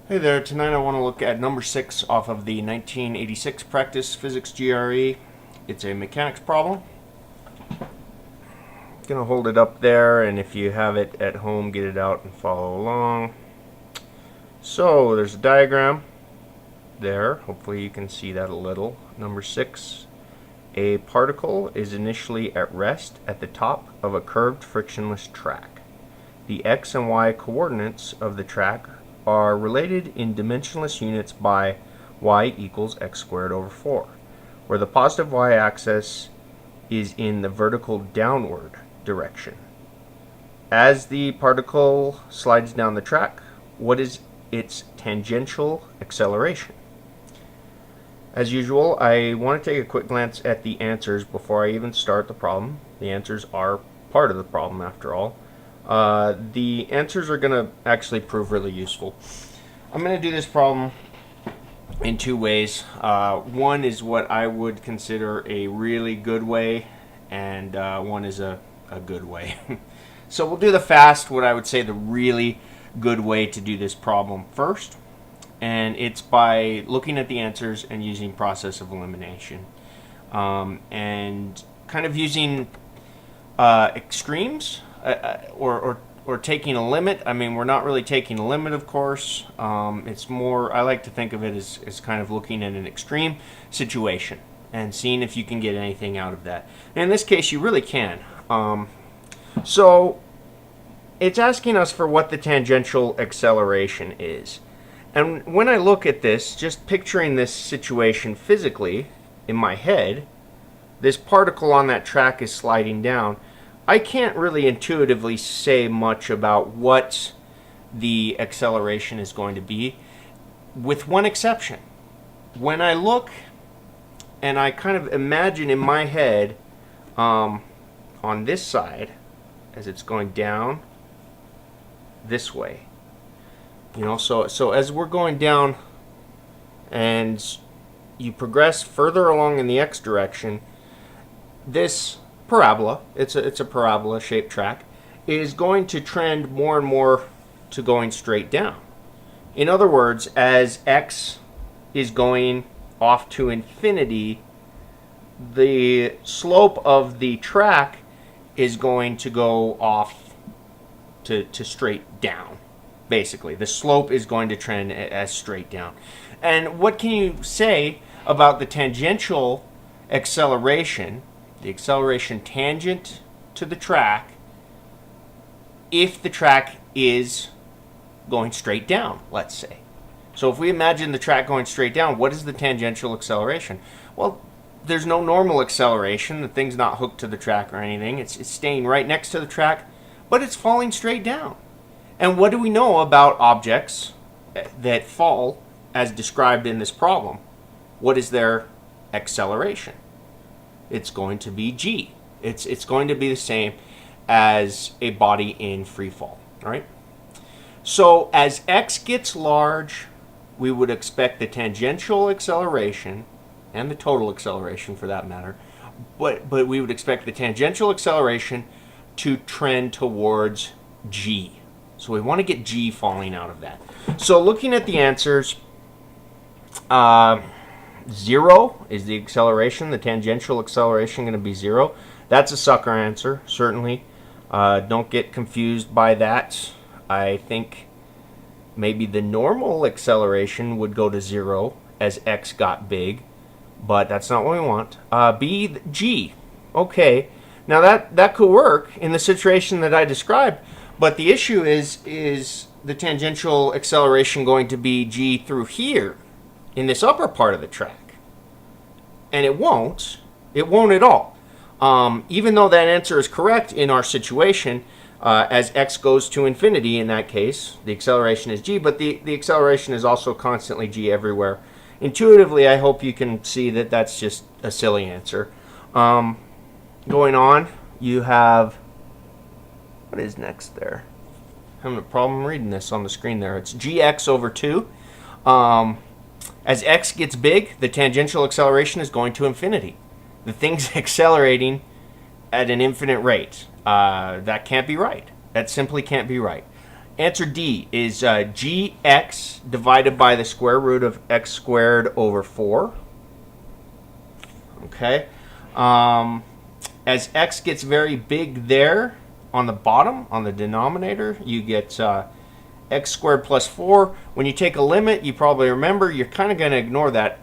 Hey there, tonight I want to look at number 6 off of the 1986 practice physics GRE. It's a mechanics problem. Gonna hold it up there, and if you have it at home, get it out and follow along. So there's a diagram there. Hopefully you can see that a little. Number 6. A particle is initially at rest at the top of a curved frictionless track. The x and y coordinates of the track are related in dimensionless units by y equals x squared over 4, where the positive y-axis is in the vertical downward direction. As the particle slides down the track, what is its tangential acceleration? As usual, I want to take a quick glance at the answers before I even start the problem. The answers are part of the problem after all. The answers are going to actually prove really useful. I'm going to do this problem in two ways. One is what I would consider a really good way, and one is a good way. So we'll do the fast, what I would say the really good way to do this problem first, and it's by looking at the answers and using process of elimination, and kind of using extremes. Or taking a limit. I mean, we're not really taking a limit, of course. It's more, I like to think of it as kind of looking at an extreme situation and seeing if you can get anything out of that. And in this case, you really can. So it's asking us for what the tangential acceleration is. And when I look at this, just picturing this situation physically in my head, this particle on that track is sliding down. I can't really intuitively say much about what the acceleration is going to be, with one exception. When I look and I kind of imagine in my head on this side, as it's going down this way, so as we're going down and you progress further along in the x direction, this parabola, it's a parabola shaped track, is going to trend more and more to going straight down. In other words, as x is going off to infinity, the slope of the track is going to go off to straight down. Basically, the slope is going to trend as straight down. And what can you say about the tangential acceleration, the acceleration tangent to the track, if the track is going straight down, let's say? So if we imagine the track going straight down, what is the tangential acceleration? Well, there's no normal acceleration. The thing's not hooked to the track or anything. It's staying right next to the track, but it's falling straight down. And what do we know about objects that fall as described in this problem? What is their acceleration? It's going to be g. It's going to be the same as a body in free fall. All right. So as x gets large, we would expect the tangential acceleration and the total acceleration, for that matter, but we would expect the tangential acceleration to trend towards g. So we want to get g falling out of that. So looking at the answers, 0 is the acceleration. The tangential acceleration going to be 0. That's a sucker answer, certainly. Don't get confused by that. I think maybe the normal acceleration would go to 0 as x got big, but that's not what we want. B, g. Okay, now that could work in the situation that I described, but the issue is the tangential acceleration going to be g through here in this upper part of the track? And it won't at all. Even though that answer is correct in our situation, as x goes to infinity in that case, the acceleration is g, but the acceleration is also constantly g everywhere. Intuitively, I hope you can see that that's just a silly answer. Going on, you have, what is next there? I'm having a problem reading this on the screen there. It's gx over 2. As x gets big, the tangential acceleration is going to infinity. The thing's accelerating at an infinite rate. That can't be right. That simply can't be right. Answer D is gx divided by the square root of x squared over 4. Okay. As x gets very big there on the bottom, on the denominator, you get x squared plus 4. When you take a limit, you probably remember you're kind of going to ignore that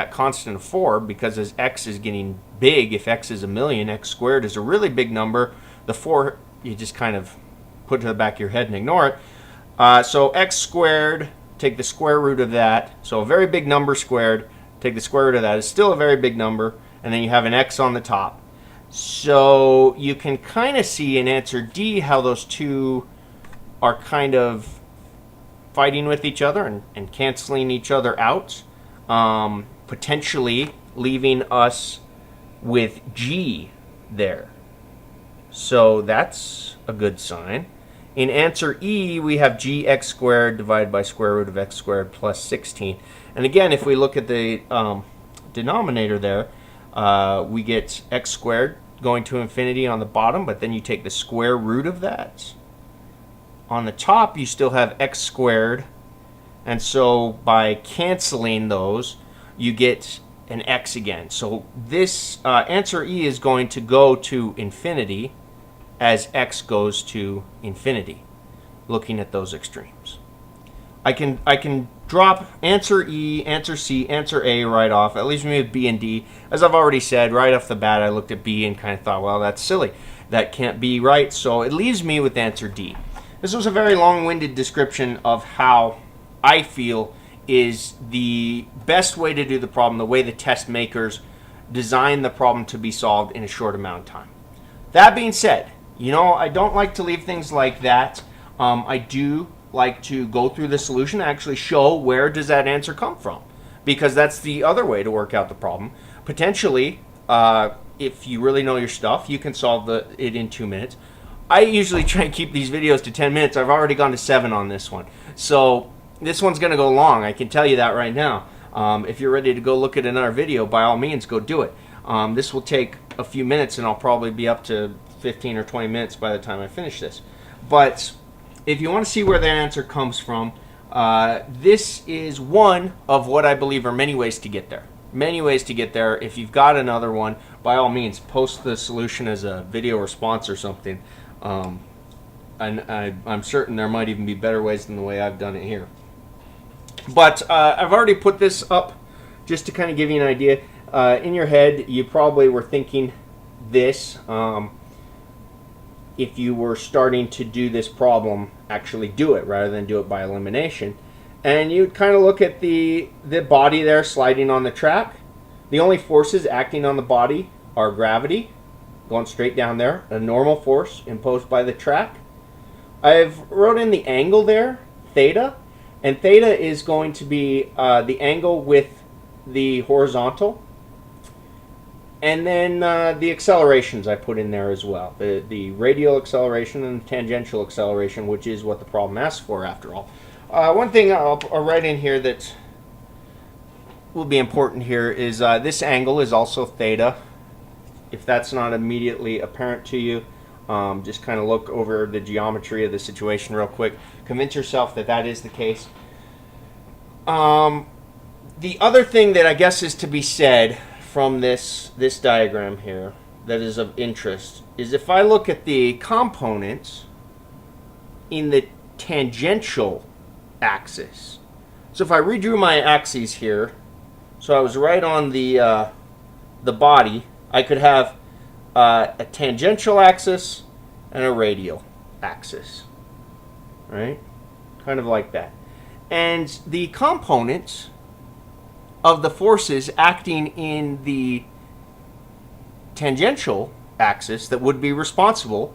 constant of 4, because as x is getting big, if x is a million, x squared is a really big number. The 4, you just kind of put to the back of your head and ignore it. So x squared, take the square root of that. So a very big number squared, take the square root of that. It's still a very big number. And then you have an x on the top. So you can kind of see in answer D how those two are kind of fighting with each other and canceling each other out, potentially leaving us with G there. So that's a good sign. In answer E, we have gx squared divided by square root of x squared plus 16. And again, if we look at the denominator there, we get x squared going to infinity on the bottom, but then you take the square root of that. On the top, you still have x squared, and so by canceling those, you get an x again. So this answer E is going to go to infinity as x goes to infinity, looking at those extremes. I can drop answer E, answer C, answer A right off. That leaves me with B and D. As I've already said, right off the bat, I looked at B and kind of thought, well, that's silly. That can't be right. So it leaves me with answer D. This was a very long-winded description of how I feel is the best way to do the problem, the way the test makers design the problem to be solved in a short amount of time. That being said, I don't like to leave things like that. I do like to go through the solution and actually show where does that answer come from, because that's the other way to work out the problem. Potentially, if you really know your stuff, you can solve it in 2 minutes. I usually try and keep these videos to 10 minutes. I've already gone to 7 on this one. So this one's going to go long. I can tell you that right now. If you're ready to go look at another video, by all means, go do it. This will take a few minutes, and I'll probably be up to 15 or 20 minutes by the time I finish this. But if you want to see where that answer comes from, this is one of what I believe are many ways to get there. Many ways to get there. If you've got another one, by all means, post the solution as a video response or something. And I'm certain there might even be better ways than the way I've done it here. But I've already put this up just to kind of give you an idea. In your head, you probably were thinking this. If you were starting to do this problem, actually do it rather than do it by elimination. And you'd kind of look at the body there sliding on the track. The only forces acting on the body are gravity, going straight down there, a normal force imposed by the track. I've wrote in the angle there, theta, and theta is going to be the angle with the horizontal. And then the accelerations I put in there as well. The radial acceleration and the tangential acceleration, which is what the problem asks for after all. One thing I'll write in here that will be important here is this angle is also theta. If that's not immediately apparent to you, just kind of look over the geometry of the situation real quick. Convince yourself that that is the case. The other thing that I guess is to be said from this diagram here that is of interest is if I look at the components in the tangential axis. So if I redrew my axes here, so I was right on the body, I could have a tangential axis and a radial axis, right? Kind of like that. And the components of the forces acting in the tangential axis that would be responsible,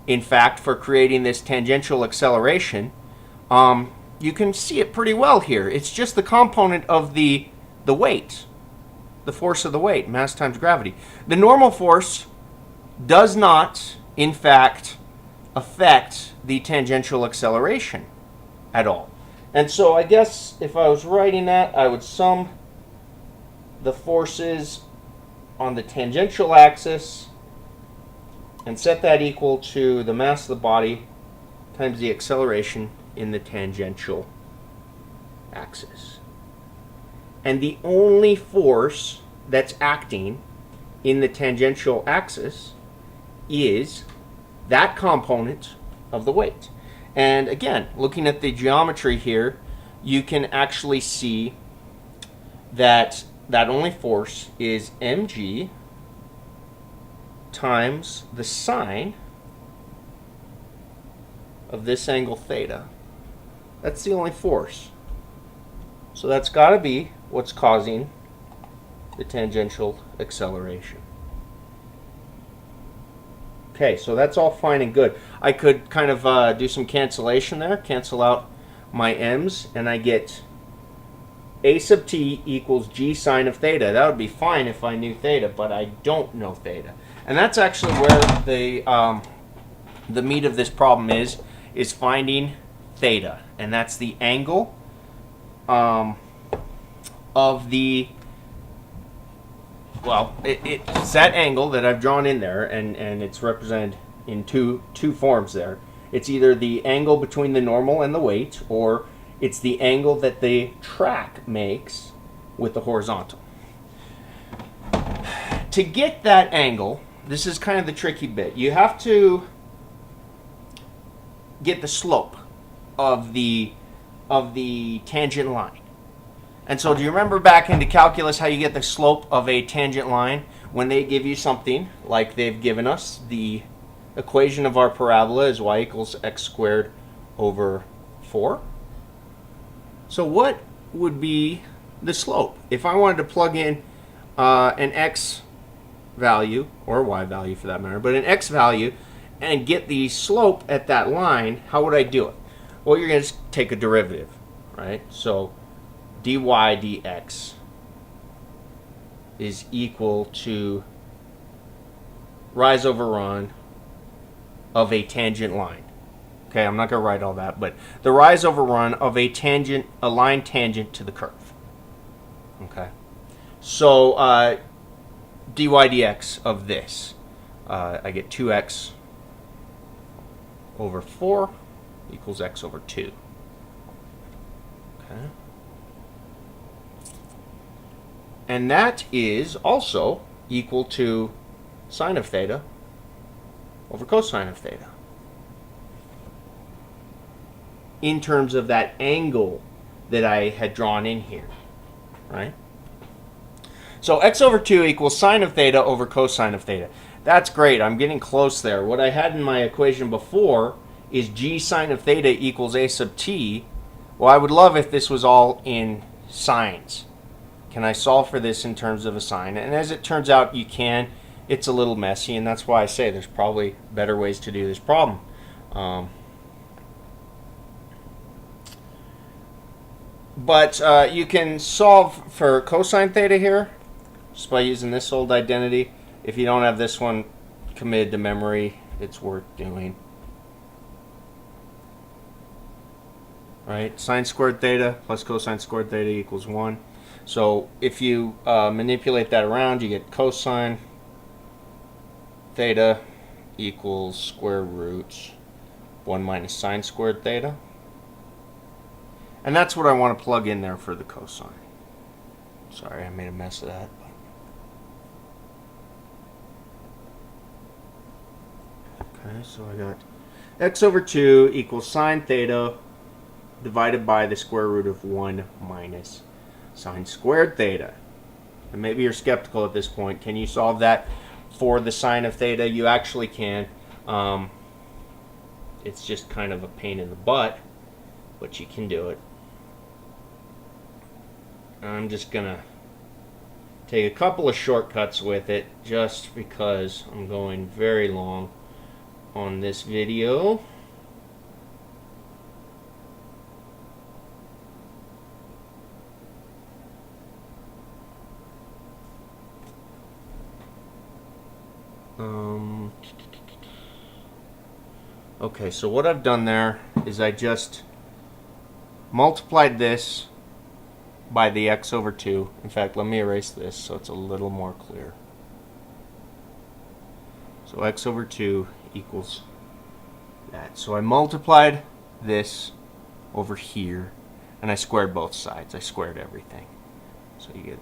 in fact, for creating this tangential acceleration, you can see it pretty well here. It's just the component of the weight, the force of the weight, mass times gravity. The normal force does not, in fact, affect the tangential acceleration at all. And so I guess if I was writing that, I would sum the forces on the tangential axis and set that equal to the mass of the body times the acceleration in the tangential axis. And the only force that's acting in the tangential axis is that component of the weight. And again, looking at the geometry here, you can actually see that that only force is mg times the sine of this angle theta. That's the only force. So that's got to be what's causing the tangential acceleration. Okay, so that's all fine and good. I could kind of do some cancellation there, cancel out my m's, and I get a sub t equals g sine of theta. That would be fine if I knew theta, but I don't know theta. And that's actually where the meat of this problem is finding theta. And that's the angle of the, well, it's that angle that I've drawn in there, and it's represented in two forms there. It's either the angle between the normal and the weight, or it's the angle that the track makes with the horizontal. To get that angle, this is kind of the tricky bit. You have to get the slope of the tangent line. And so do you remember back into calculus how you get the slope of a tangent line? When they give you something like they've given us, the equation of our parabola is y equals x squared over 4. So what would be the slope? If I wanted to plug in an x value, or y value for that matter, but an x value, and get the slope at that line, how would I do it? Well, you're going to take a derivative, right? So dy dx is equal to rise over run of a tangent line. Okay, I'm not going to write all that, but the rise over run of a line tangent to the curve. Okay, so dy dx of this, I get 2x over 4 equals x over 2. Okay. And that is also equal to sine of theta over cosine of theta, in terms of that angle that I had drawn in here, right? So x over 2 equals sine of theta over cosine of theta. That's great. I'm getting close there. What I had in my equation before is g sine of theta equals a sub t. Well, I would love if this was all in sines. Can I solve for this in terms of a sine? And as it turns out, you can. It's a little messy, and that's why I say there's probably better ways to do this problem. But you can solve for cosine theta here just by using this old identity. If you don't have this one committed to memory, it's worth doing. Right? Sine squared theta plus cosine squared theta equals 1. So if you manipulate that around, you get cosine theta equals square root 1 minus sine squared theta. And that's what I want to plug in there for the cosine. Sorry, I made a mess of that. Okay, so I got x over 2 equals sine theta divided by the square root of 1 minus sine squared theta. And maybe you're skeptical at this point. Can you solve that for the sine of theta? You actually can. It's just kind of a pain in the butt, but you can do it. I'm just going to take a couple of shortcuts with it just because I'm going very long on this video. Okay, so what I've done there is I just multiplied this by the x over 2. In fact, let me erase this so it's a little more clear. So x over 2 equals that. So I multiplied this over here, and I squared both sides. I squared everything. So you get,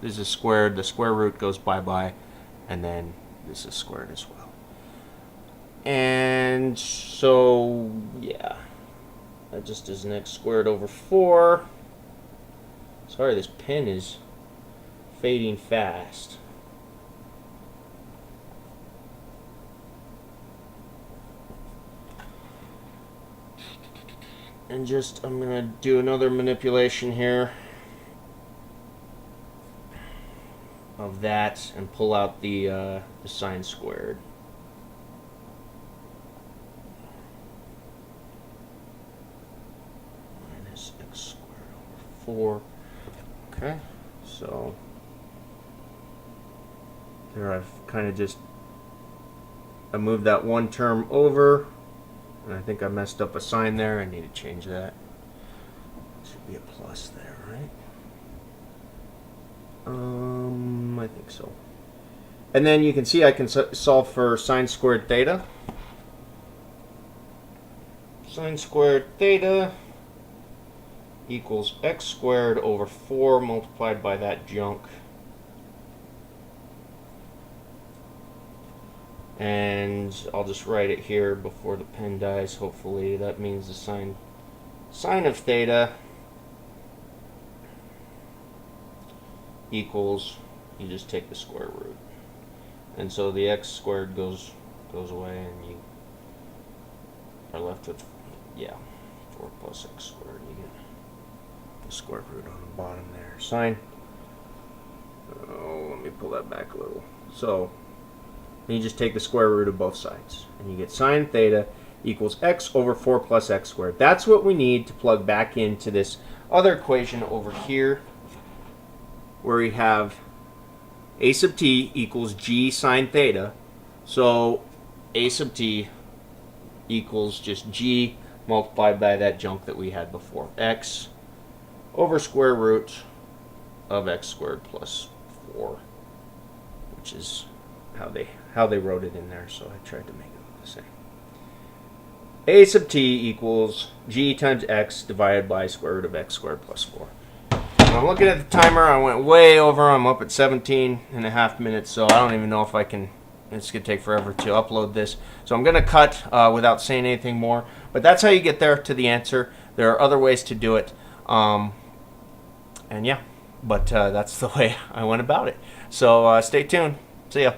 this is squared, the square root goes bye-bye, and then this is squared as well. And so, yeah, that just is an x squared over 4. Sorry, this pen is fading fast. And just, I'm going to do another manipulation here of that and pull out the sine squared. Minus x squared over 4. Okay, so there I've kind of just, I moved that one term over, and I think I messed up a sign there. I need to change that. Should be a plus there, right? I think so. And then you can see I can solve for sine squared theta. Sine squared theta equals x squared over 4 multiplied by that junk. And I'll just write it here before the pen dies, hopefully. That means the sine of theta equals, you just take the square root. And so the x squared goes away, and you are left with, yeah, 4 plus x squared. You get the square root on the bottom there. Sine, oh, let me pull that back a little. So, and you just take the square root of both sides, and you get sine theta equals x over 4 plus x squared. That's what we need to plug back into this other equation over here, where we have a sub t equals g sine theta. So a sub t equals just g multiplied by that junk that we had before, x over square root of x squared plus 4, which is how they wrote it in there, so I tried to make it look the same. A sub t equals g times x divided by square root of x squared plus 4. And I'm looking at the timer. I went way over. I'm up at 17.5 minutes, so I don't even know if I can. It's going to take forever to upload this. So I'm going to cut without saying anything more. But that's how you get there to the answer. There are other ways to do it. And yeah, but that's the way I went about it. So stay tuned. See ya.